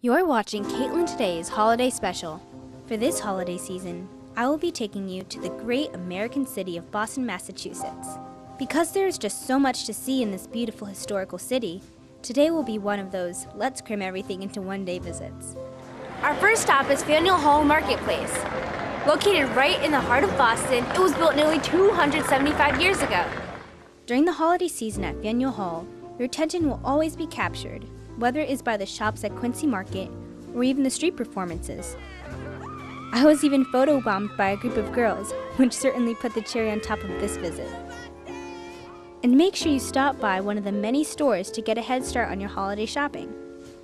You're watching Caitlin Today's Holiday Special. For this holiday season, I will be taking you to the great American city of Boston, Massachusetts. Because there is just so much to see in this beautiful historical city, today will be one of those let's cram everything into one-day visits. Our first stop is Faneuil Hall Marketplace. Located right in the heart of Boston, it was built nearly 275 years ago. During the holiday season at Faneuil Hall, your attention will always be captured, whether it is by the shops at Quincy Market or even the street performances. I was even photobombed by a group of girls, which certainly put the cherry on top of this visit. And make sure you stop by one of the many stores to get a head start on your holiday shopping.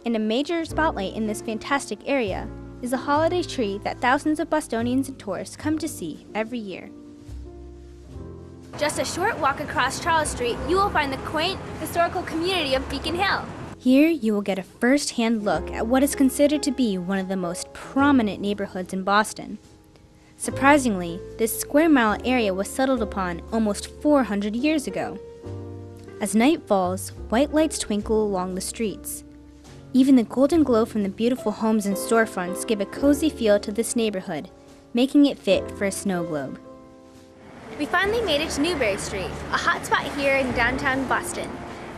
And a major spotlight in this fantastic area is the holiday tree that thousands of Bostonians and tourists come to see every year. Just a short walk across Charles Street, you will find the quaint, historical community of Beacon Hill. Here, you will get a first-hand look at what is considered to be one of the most prominent neighborhoods in Boston. Surprisingly, this square-mile area was settled upon almost 400 years ago. As night falls, white lights twinkle along the streets. Even the golden glow from the beautiful homes and storefronts give a cozy feel to this neighborhood, making it fit for a snow globe. We finally made it to Newbury Street, a hot spot here in downtown Boston.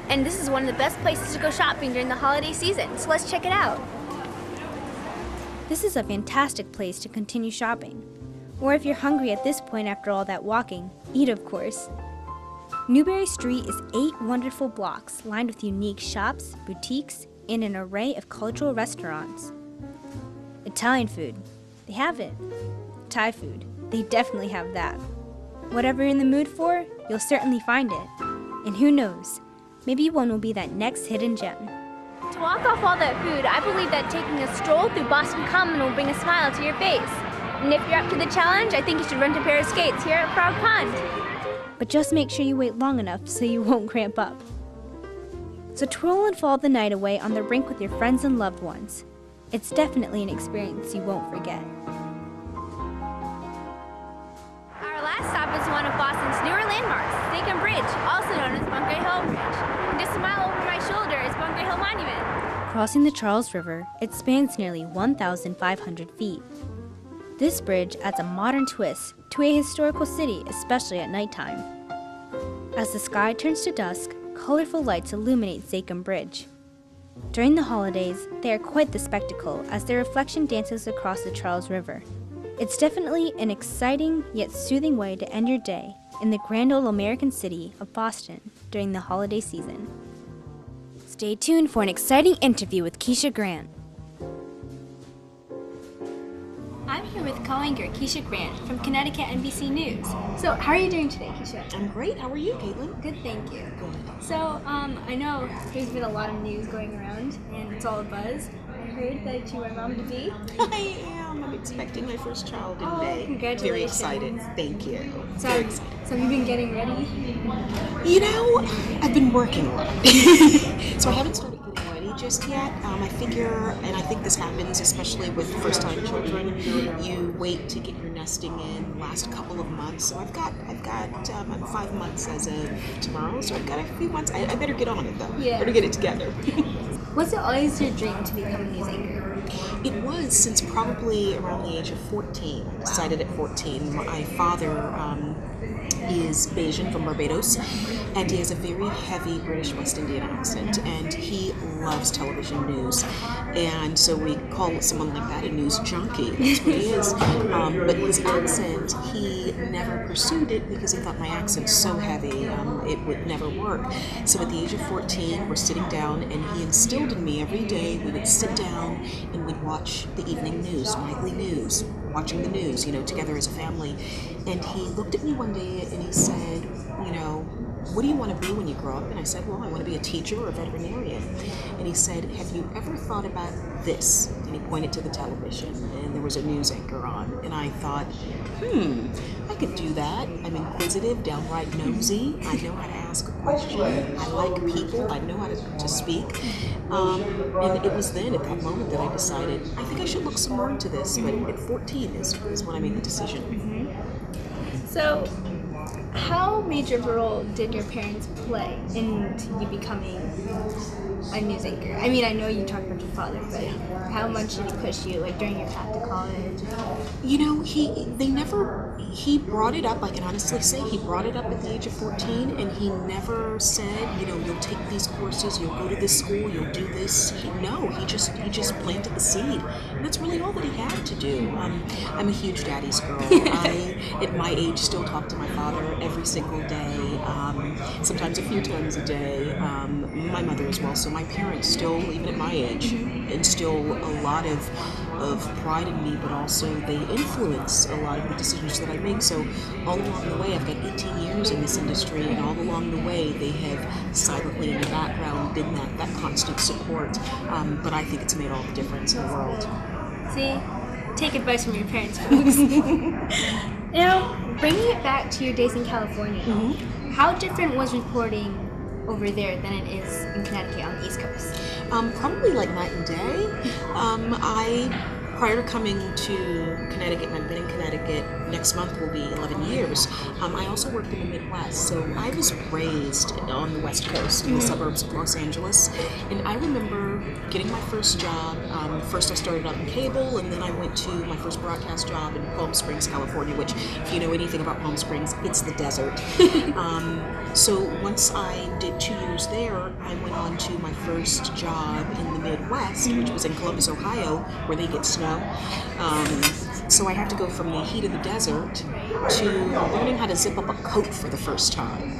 And this is one of the best places to go shopping during the holiday season, so let's check it out. This is a fantastic place to continue shopping. Or if you're hungry at this point after all that walking, eat of course. Newbury Street is 8 wonderful blocks lined with unique shops, boutiques, and an array of cultural restaurants. Italian food, they have it. Thai food, they definitely have that. Whatever you're in the mood for, you'll certainly find it. And who knows, maybe one will be that next hidden gem. To walk off all that food, I believe that taking a stroll through Boston Common will bring a smile to your face. And if you're up to the challenge, I think you should rent a pair of skates here at Frog Pond. But just make sure you wait long enough so you won't cramp up. So twirl and fall the night away on the rink with your friends and loved ones. It's definitely an experience you won't forget. Our last stop is one of Boston's newer landmarks, Salem Bridge, also known as Bunker Hill Bridge. And just a mile over my shoulder is Bunker Hill Monument. Crossing the Charles River, it spans nearly 1,500 feet. This bridge adds a modern twist to a historical city, especially at nighttime. As the sky turns to dusk, colorful lights illuminate Salem Bridge. During the holidays, they are quite the spectacle as their reflection dances across the Charles River. It's definitely an exciting yet soothing way to end your day in the grand old American city of Boston during the holiday season. Stay tuned for an exciting interview with Keisha Grant. I'm here with co-anchor Keisha Grant from Connecticut NBC News. So, how are you doing today, Keisha? I'm great. How are you, Caitlin? Good, thank you. Good. So, I know there's been a lot of news going around, and it's all a buzz. I heard that you are mom-to-be. I am. I'm expecting my first child in May. Congratulations. Very excited. Thank you. So, Very excited. So have you been getting ready? You know, I've been working a lot. So I haven't started getting ready just yet. I figure, and I think this happens especially with first-time children, you wait to get your nesting in the last couple of months. So I'm 5 months as of tomorrow, so I've got a few months. I better get on it though. Yeah. Better get it together. Was it always your dream to become a news anchor? It was since probably around the age of 14. I decided at 14. My father is Bayesian from Barbados, and he has a very heavy British West Indian accent, and he loves television news. And so we call someone like that a news junkie. That's what he is. But his accent, he never pursued it because he thought my accent's so heavy, it would never work. So at the age of 14, we're sitting down, and he instilled in me every day we would sit down and we'd watch the evening news, nightly news, watching the news, together as a family. And he looked at me one day and he said, what do you want to be when you grow up? And I said, well, I want to be a teacher or a veterinarian. And he said, have you ever thought about this? And he pointed to the television, and there was a news anchor on. And I thought, I could do that. I'm inquisitive, downright nosy. I know how to ask a question. I like people. I know how to speak. And it was then, at that moment, that I decided, I think I should look some more into this. But at 14 is when I made the decision. Mm-hmm. So, how major of a role did your parents play in you becoming a news anchor? I mean, I know you talked about your father, but how much did he push you, like, during your path to college? You know, he brought it up, I can honestly say, he brought it up at the age of 14, and he never said, you know, you'll take these courses, you'll go to this school, you'll do this. He just planted the seed. And that's really all that he had to do. I'm a huge daddy's girl. I, at my age, still talk to my father every single day, sometimes a few times a day. My mother as well. So my parents still, even at my age, instill a lot of pride in me, but also they influence a lot of the decisions that I make. So all along the way, I've got 18 years in this industry, and all along the way, they have silently in the background been that constant support. But I think it's made all the difference in the world. See? Take advice from your parents, folks. Now, bringing it back to your days in California, how different was reporting over there than it is in Connecticut on the East Coast? Probably like night and day. Prior to coming to Connecticut, and I've been in Connecticut, next month will be 11 years, I also worked in the Midwest. So I was raised on the West Coast, in the suburbs of Los Angeles, and I remember getting my first job. First I started out in cable, and then I went to my first broadcast job in Palm Springs, California, which, if you know anything about Palm Springs, it's the desert. So once I did 2 years there, I went on to my first job in the Midwest, which was in Columbus, Ohio, where they get snow. So I had to go from the heat of the desert to learning how to zip up a coat for the first time,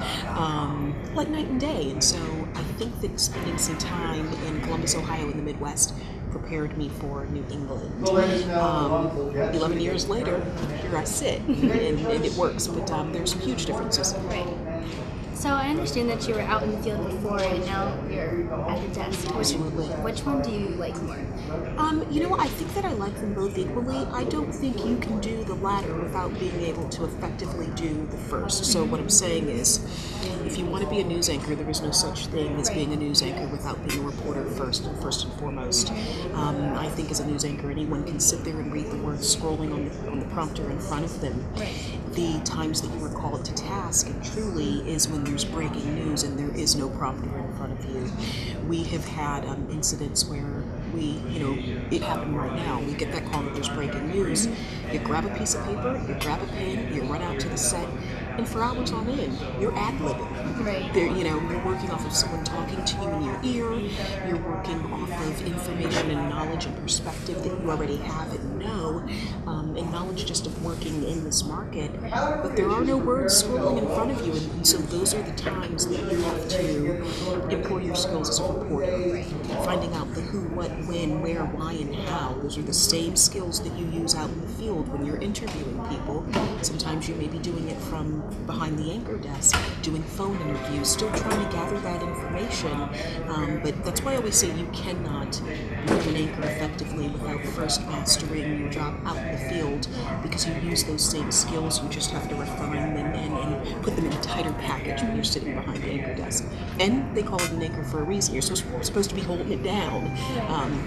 like night and day. And so I think that spending some time in Columbus, Ohio in the Midwest prepared me for New England. 11 years later, here I sit, and it works, but there's some huge differences. Right. So I understand that you were out in the field before, and now you're at the desk. Absolutely. Which one do you like more? You know, I think that I like them both equally. I don't think you can do the latter without being able to effectively do the first. So what I'm saying is, if you want to be a news anchor, there is no such thing as being a news anchor without being a reporter first and foremost. I think as a news anchor, anyone can sit there and read the words scrolling on the prompter in front of them. Right. The times that you are called to task, and truly, is when there's breaking news and there is no prompter in front of you. We have had incidents where it happened right now. We get that call that there's breaking news. You grab a piece of paper, you grab a pen, you run out to the set, and for hours on end, you're ad-libbing. Right. You're working off of someone talking to you in your ear. You're working off of information and knowledge and perspective that you already have and know, and knowledge just of working in this market. But there are no words scrolling in front of you, and so those are the times that you have to employ your skills as a reporter. Finding out the who, what, when, where, why, and how. Those are the same skills that you use out in the field when you're interviewing people. Sometimes you may be doing it from behind the anchor desk, doing phone interviews, still trying to gather that information. But that's why I always say you cannot be an anchor effectively without first mastering your job out in the field, because you use those same skills, you just have to refine them and put them in a tighter package when you're sitting behind the anchor desk. And they call it an anchor for a reason. You're supposed to be holding it down.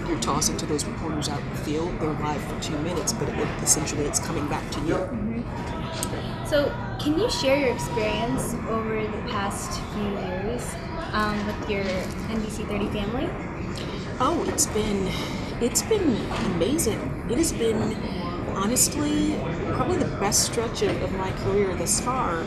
You're tossing to those reporters out in the field. They're live for 2 minutes, but essentially it's coming back to you. So, can you share your experience over the past few years with your NBC 30 family? Oh, it's been amazing. It has been, honestly, probably the best stretch of my career thus far.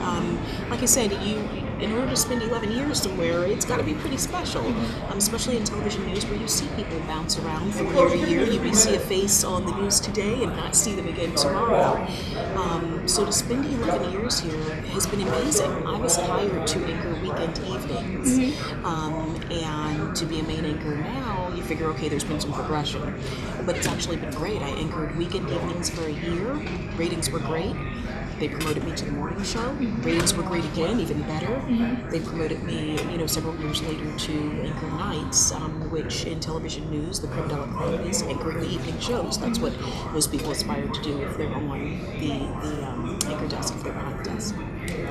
Like I said, in order to spend 11 years somewhere, it's got to be pretty special, especially in television news where you see people bounce around from year to year. You may see a face on the news today and not see them again tomorrow. So to spend 11 years here has been amazing. I was hired to anchor weekend evenings, and to be a main anchor now, you figure, okay, there's been some progression, but it's actually been great. I anchored weekend evenings for a year. Ratings were great. They promoted me to the morning show. Ratings were great again, even better. They promoted me, several years later to anchor nights, which in television news, the creme de la creme is anchoring the evening shows. That's what most people aspire to do if they're on the anchor desk, if they're behind the desk.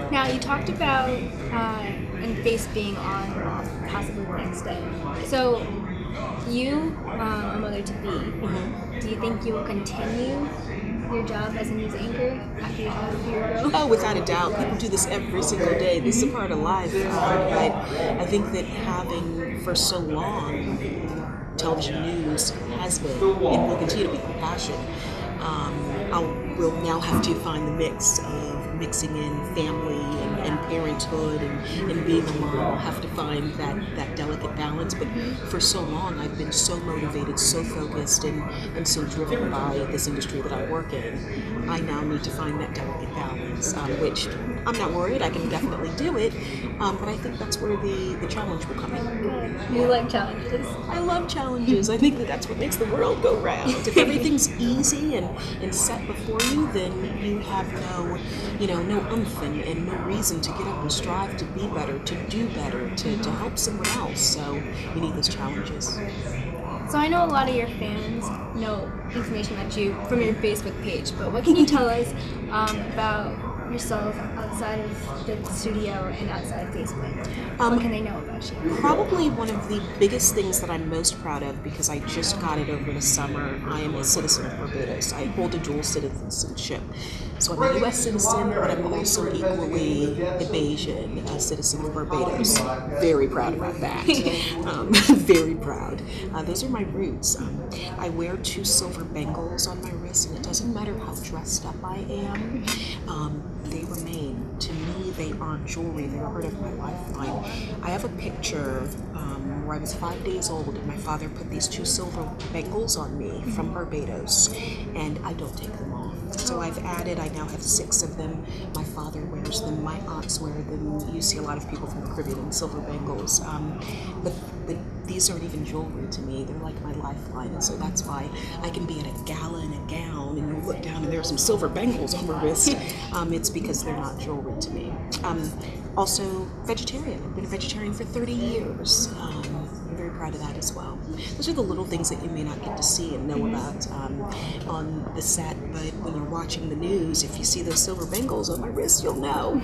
Now, you talked about and Face being on and off possibly the next day. So, you, a mother to be, Do you think you will continue your job as a news anchor after you have a year ago? Oh, without a doubt. People do this every single day. This is a part of life. But I think that having for so long television news has been and will continue to be my passion. We'll now have to find the mix of mixing in family and parenthood and being a mom. I'll have to find that delicate balance. But for so long, I've been so motivated, so focused, and so driven by this industry that I work in. I now need to find that delicate balance, which I'm not worried. I can definitely do it. But I think that's where the challenge will come in. You like challenges? I love challenges. I think that's what makes the world go round. If everything's easy and set before you, then you have no oomph and no reason to get up and strive to be better, to do better, to help someone else. So you need those challenges. So I know a lot of your fans know information about you from your Facebook page, but what can you tell us about yourself outside of the studio and outside of Facebook? What can they know about you? Probably one of the biggest things that I'm most proud of, because I just got it over the summer, I am a citizen of Barbados. I hold a dual citizenship. So I'm a U.S. citizen, but I'm also equally a Bayesian, a citizen of Barbados. Very proud about that. Very proud. Those are my roots. I wear 2 silver bangles on my wrist, and it doesn't matter how dressed up I am. They remain. To me, they aren't jewelry. They're a part of my lifeline. I have a picture where I was 5 days old, and my father put these 2 silver bangles on me from Barbados, and I don't take them off. So I now have 6 of them. My father wears them. My aunts wear them. You see a lot of people from the Caribbean in silver bangles. But these aren't even jewelry to me. They're like my lifeline, and so that's why I can be at a gala in a gown, and you look down and there are some silver bangles on my wrist. It's because they're not jewelry to me. Also, vegetarian. I've been a vegetarian for 30 years. I'm very proud of that as well. Those are the little things that you may not get to see and know about on the set, but when you're watching the news, if you see those silver bangles on my wrist, you'll know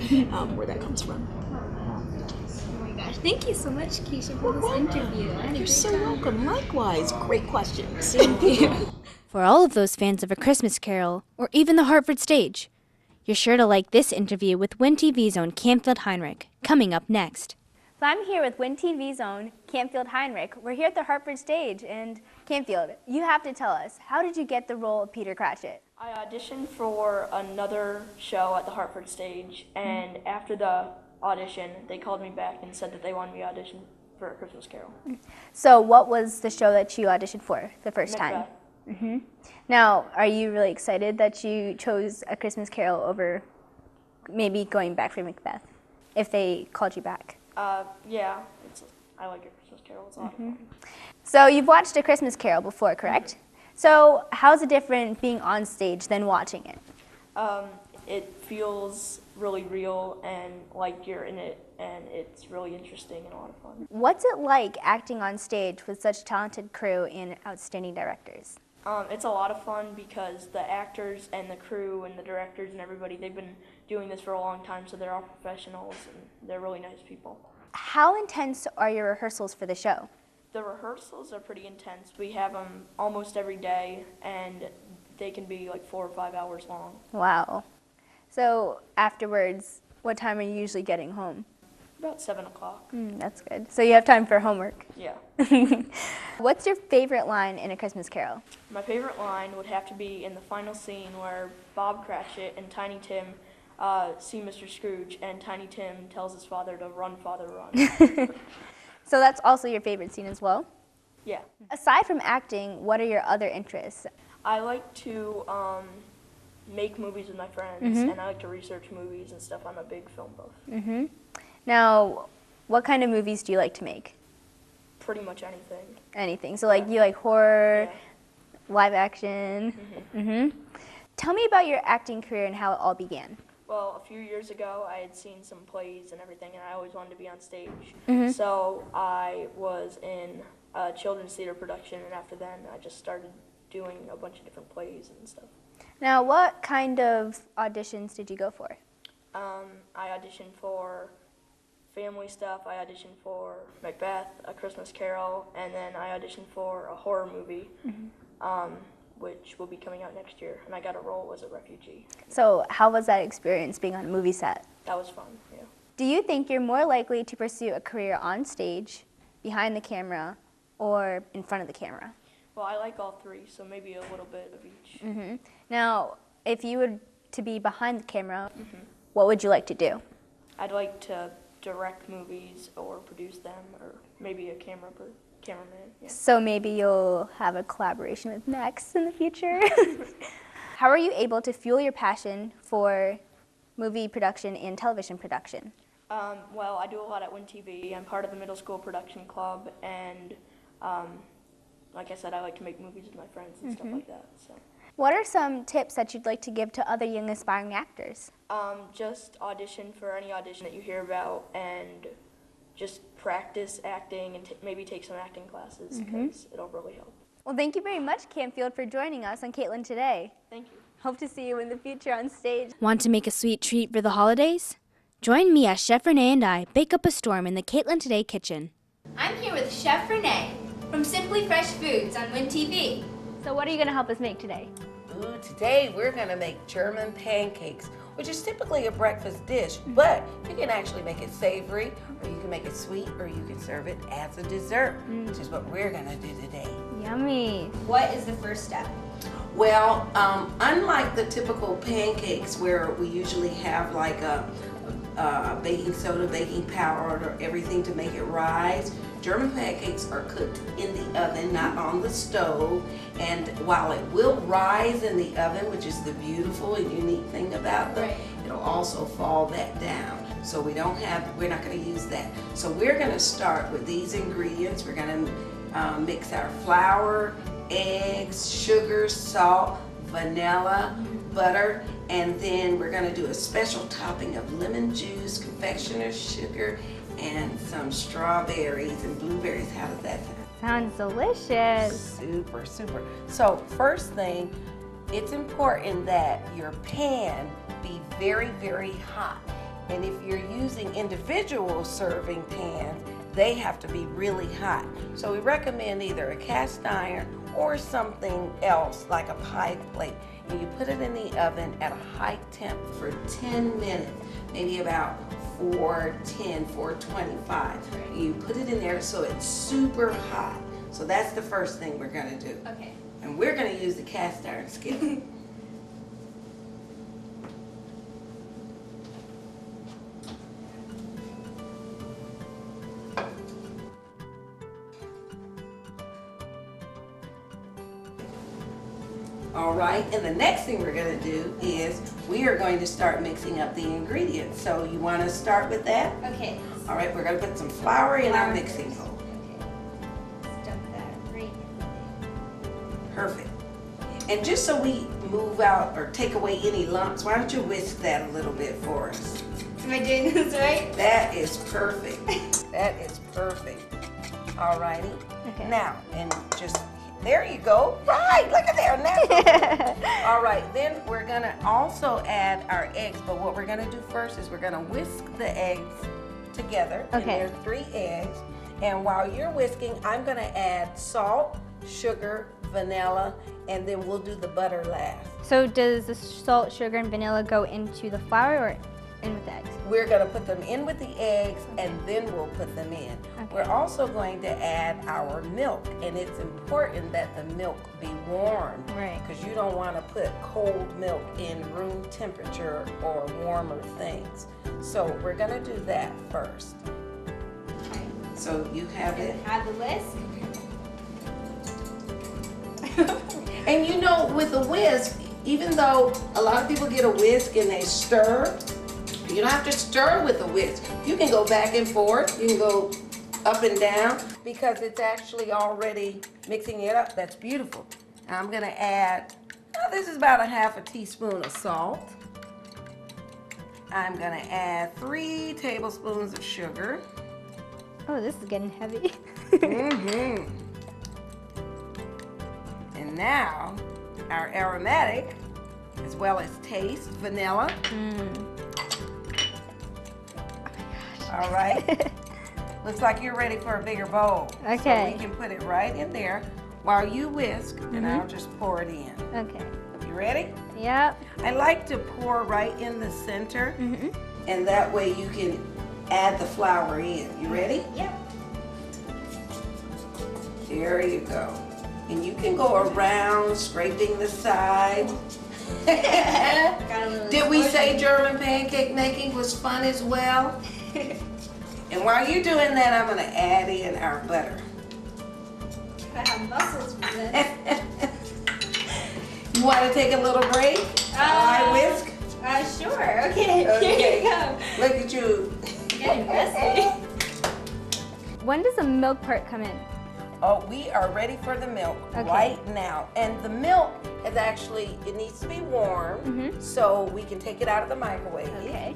where that comes from. Oh my gosh, thank you so much, Keisha, for this interview. You're so welcome. Likewise, great questions. Thank you. For all of those fans of A Christmas Carol, or even the Hartford stage, you're sure to like this interview with Win TV's own Campfield Heinrich, coming up next. So I'm here with Win TV's own Campfield Heinrich. We're here at the Hartford stage, and Campfield, you have to tell us, how did you get the role of Peter Cratchit? I auditioned for another show at the Hartford stage, and after the audition, they called me back and said that they wanted me to audition for A Christmas Carol. So what was the show that you auditioned for the first Macbeth. time? Now, are you really excited that you chose A Christmas Carol over maybe going back for Macbeth, if they called you back? Yeah, I like A Christmas Carol. It's a lot of fun. So you've watched A Christmas Carol before, correct? So how's it different being on stage than watching it? It feels really real and like you're in it, and it's really interesting and a lot of fun. What's it like acting on stage with such talented crew and outstanding directors? It's a lot of fun because the actors and the crew and the directors and everybody, they've been doing this for a long time, so they're all professionals and they're really nice people. How intense are your rehearsals for the show? The rehearsals are pretty intense. We have them almost every day, and they can be like 4 or 5 hours long. Wow. So afterwards, what time are you usually getting home? About 7 o'clock. That's good. So you have time for homework. Yeah. What's your favorite line in A Christmas Carol? My favorite line would have to be in the final scene where Bob Cratchit and Tiny Tim see Mr. Scrooge, and Tiny Tim tells his father to run, father, run. So that's also your favorite scene as well? Yeah. Aside from acting, what are your other interests? I like to make movies with my friends, and I like to research movies and stuff. I'm a big film buff. Now, what kind of movies do you like to make? Pretty much anything. Anything. So like you like horror, live action. Tell me about your acting career and how it all began. Well, a few years ago, I had seen some plays and everything, and I always wanted to be on stage. So I was in a children's theater production, and after then, I just started doing a bunch of different plays and stuff. Now, what kind of auditions did you go for? I auditioned for family stuff. I auditioned for Macbeth, A Christmas Carol, and then I auditioned for a horror movie. which will be coming out next year, and I got a role as a refugee. So how was that experience being on a movie set? That was fun, yeah. Do you think you're more likely to pursue a career on stage, behind the camera, or in front of the camera? Well, I like all three, so maybe a little bit of each. Mm-hmm. Now, if you were to be behind the camera, what would you like to do? I'd like to direct movies or produce them, or maybe a cameraman. Yeah. So maybe you'll have a collaboration with Max in the future? How are you able to fuel your passion for movie production and television production? Well, I do a lot at WinTV. I'm part of the middle school production club, and like I said, I like to make movies with my friends and stuff like that. So. What are some tips that you'd like to give to other young aspiring actors? Just audition for any audition that you hear about, and just practice acting, and maybe take some acting classes, because it'll really help. Well, thank you very much, Canfield, for joining us on Kaitlyn Today. Thank you. Hope to see you in the future on stage. Want to make a sweet treat for the holidays? Join me as Chef Renee and I bake up a storm in the Kaitlyn Today kitchen. I'm here with Chef Renee from Simply Fresh Foods on WinTV. So what are you going to help us make today? Ooh, today we're gonna make German pancakes, which is typically a breakfast dish, but you can actually make it savory, or you can make it sweet, or you can serve it as a dessert, which is what we're gonna do today. Yummy. What is the first step? Well, unlike the typical pancakes where we usually have like a baking soda, baking powder, or everything to make it rise, German pancakes are cooked in the oven, not on the stove. And while it will rise in the oven, which is the beautiful and unique thing about them, it'll also fall back down. So we're not gonna use that. So we're gonna start with these ingredients. We're gonna mix our flour, eggs, sugar, salt, vanilla, butter, and then we're gonna do a special topping of lemon juice, confectioner's sugar, and some strawberries and blueberries. How does that sound? Sounds delicious. Super, super. So first thing, it's important that your pan be very, very hot. And if you're using individual serving pans, they have to be really hot. So we recommend either a cast iron or something else like a pie plate. And you put it in the oven at a high temp for 10 minutes, maybe about 410, 425. You put it in there so it's super hot. So that's the first thing we're gonna do. Okay. And we're gonna use the cast iron skillet. All right, and the next thing we're gonna do is we are going to start mixing up the ingredients. So you wanna start with that? Okay. All right, we're gonna put some flour in our mixing bowl. Okay. Let's dump that right in there. Perfect. And just so we move out or take away any lumps, why don't you whisk that a little bit for us? Am I doing this right? That is perfect. That is perfect. All righty. Okay. Now, and just, there you go. Right, look at there. Now. All right, then we're gonna also add our eggs, but what we're gonna do first is we're gonna whisk the eggs together. Okay. And there are 3 eggs. And while you're whisking, I'm gonna add salt, sugar, vanilla, and then we'll do the butter last. So does the salt, sugar, and vanilla go into the flour or in with the eggs? We're gonna put them in with the eggs and then we'll put them in. Okay. We're also going to add our milk, and it's important that the milk be warm. Right. Because you don't wanna put cold milk in room temperature or warmer things. So we're gonna do that first. Okay. So you have it. Add the whisk. And you know, with a whisk, even though a lot of people get a whisk and they stir, you don't have to stir with a whisk. You can go back and forth, you can go up and down, because it's actually already mixing it up. That's beautiful. Now I'm gonna add, this is about a half a teaspoon of salt. I'm gonna add 3 tablespoons of sugar. Oh, this is getting heavy. Mm-hmm. And now, our aromatic, as well as taste, vanilla. All right. Looks like you're ready for a bigger bowl. Okay. So we can put it right in there. while you whisk, and I'll just pour it in. Okay. You ready? Yep. I like to pour right in the center, and that way you can add the flour in. You ready? Yep. There you go. And you can go around scraping the side. Did we say German pancake making was fun as well? And while you're doing that, I'm going to add in our butter. I have muscles for this. You want to take a little break while I whisk? Sure. Okay. Okay. Here you go. Look at you. Getting messy. When does the milk part come in? Oh, we are ready for the milk right now. And the milk is actually, it needs to be warm, so we can take it out of the microwave. Okay.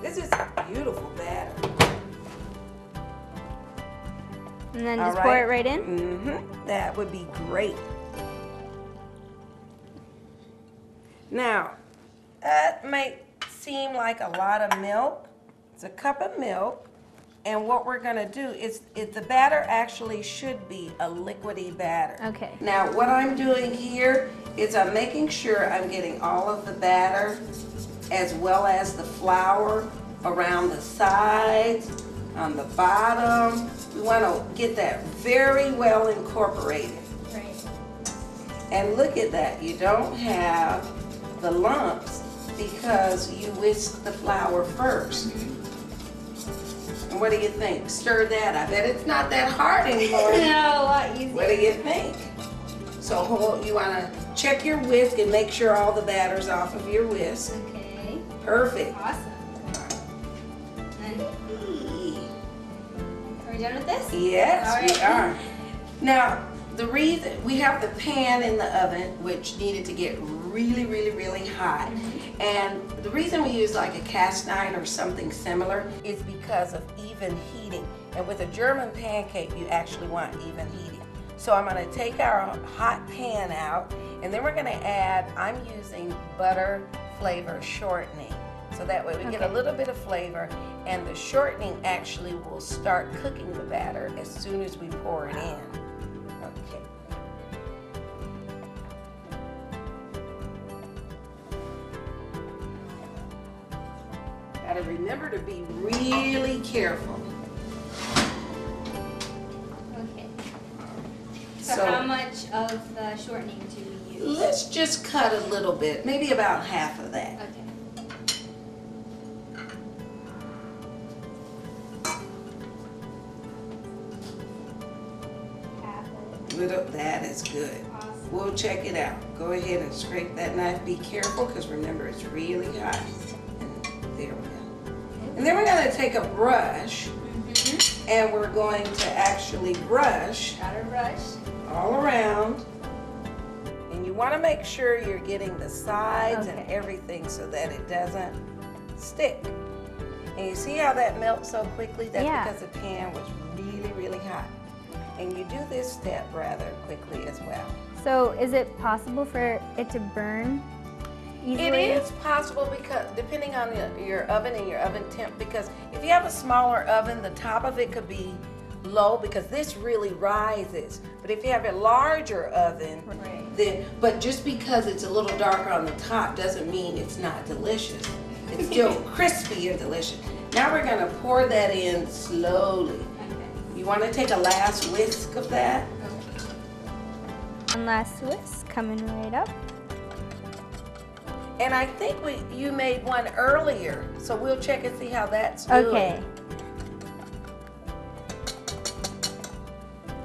This is beautiful batter. And then just pour it right in? That would be great. Now, that might seem like a lot of milk. It's a cup of milk. And what we're going to do is the batter actually should be a liquidy batter. Okay. Now, what I'm doing here is I'm making sure I'm getting all of the batter as well as the flour around the sides, on the bottom. We want to get that very well incorporated. Right. And look at that. You don't have the lumps because you whisk the flour first. And what do you think? Stir that. I bet it's not that hard anymore. No, a lot easier. What do you think? So you want to check your whisk and make sure all the batter's off of your whisk. Okay. Perfect. Awesome. And are we done with this? Yes, All we right. are. Now, the reason we have the pan in the oven, which needed to get really, really, really hot. And the reason we use like a cast iron or something similar is because of even heating. And with a German pancake, you actually want even heating. So I'm going to take our hot pan out, and then we're going to add, I'm using butter flavor shortening. So that way we get a little bit of flavor, and the shortening actually will start cooking the batter as soon as we pour it in. Okay. Gotta remember to be really careful. Okay. So how much of the shortening do we use? Let's just cut a little bit, maybe about half of that. Okay. That is good. Awesome. We'll check it out. Go ahead and scrape that knife. Be careful, because remember it's really hot. And there we go. And then we're going to take a brush, and we're going to actually brush Got a brush. all around. And you want to make sure you're getting the sides and everything so that it doesn't stick. And you see how that melts so quickly? That's because the pan was really, really hot. And you do this step rather quickly as well. So is it possible for it to burn easily? It is possible, because depending on your oven and your oven temp, because if you have a smaller oven, the top of it could be low because this really rises. But if you have a larger oven, then, but just because it's a little darker on the top doesn't mean it's not delicious. It's still crispy and delicious. Now we're going to pour that in slowly. You want to take a last whisk of that? One last whisk, coming right up. And I think you made one earlier, so we'll check and see how that's doing. Okay.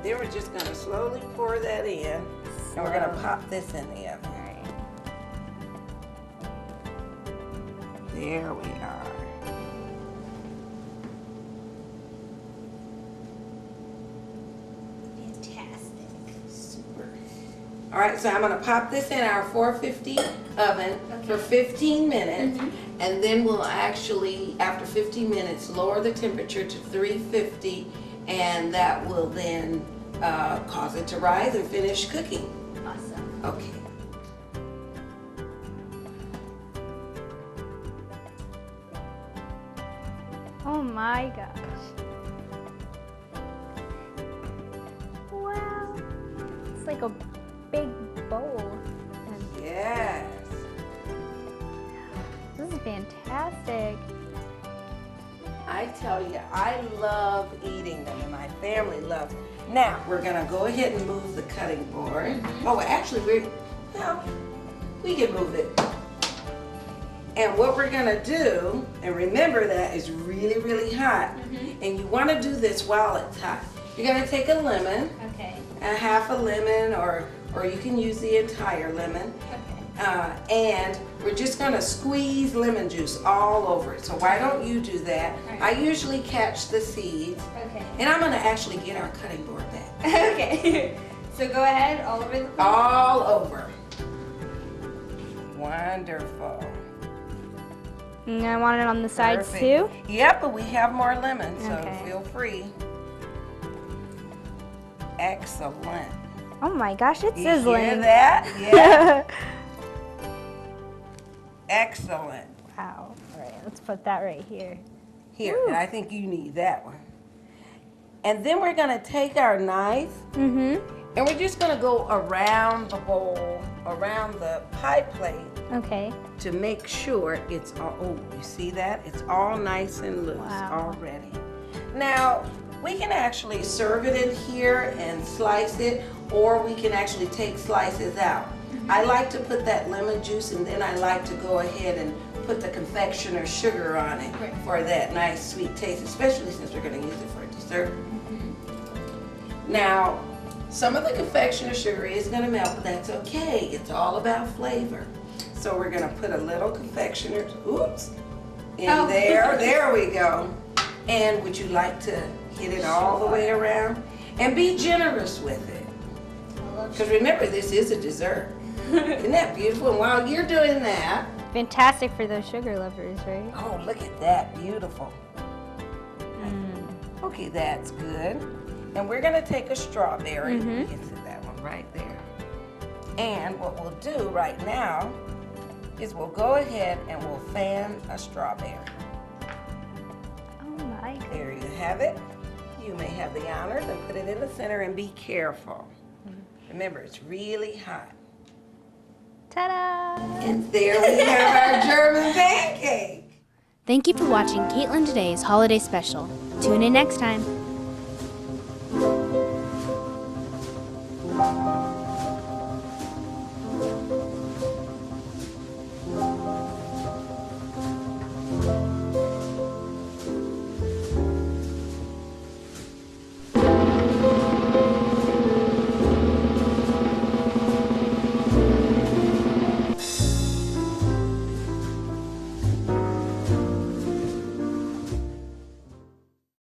Then we're just going to slowly pour that in, and we're going to pop this in the oven. All right. There we are. All right, so I'm going to pop this in our 450 oven for 15 minutes, and then we'll actually, after 15 minutes, lower the temperature to 350, and that will then cause it to rise and finish cooking. Awesome. Okay. Oh my gosh. like a big bowl. And Yes. this is fantastic. I tell you, I love eating them, and my family loves them. Now, we're gonna go ahead and move the cutting board. Oh, well, actually, we can move it. And what we're gonna do, and remember that is really, really hot, and you wanna do this while it's hot. You're gonna take a lemon, Okay. a half a lemon, or you can use the entire lemon. And we're just going to squeeze lemon juice all over it. So why don't you do that? Right. I usually catch the seeds. Okay. And I'm going to actually get our cutting board back. Okay. So go ahead, all over the place. All over. Wonderful. And I want it on the sides Perfect. too. Yep, but we have more lemon, so Okay. feel free. Excellent. Oh my gosh, it's You sizzling. hear that? Yeah. Excellent. Wow. All right, let's put that right here. Here, and I think you need that one. And then we're gonna take our knife, and we're just gonna go around the bowl, around the pie plate, Okay. to make sure it's all, oh, you see that? It's all nice and loose Wow. already. Now, we can actually serve it in here and slice it, or we can actually take slices out. I like to put that lemon juice, and then I like to go ahead and put the confectioner sugar on it for that nice sweet taste, especially since we're going to use it for dessert. Now, some of the confectioner sugar is going to melt, but that's okay. It's all about flavor. So we're going to put a little confectioner, in there. There we go. And would you like to hit it all the way around? And be generous with it. Because remember, this is a dessert. Isn't that beautiful? And while you're doing that, Fantastic for those sugar lovers, right? oh, look at that, beautiful. Okay, that's good. And we're gonna take a strawberry. We can sit that one right there. And what we'll do right now is we'll go ahead and we'll fan a strawberry. Oh my goodness. There you have it. You may have the honors and put it in the center and be careful. Remember, it's really hot. Ta-da! And there we have our German pancake. Thank you for watching Kaitlyn Today's Holiday Special. Tune in next time.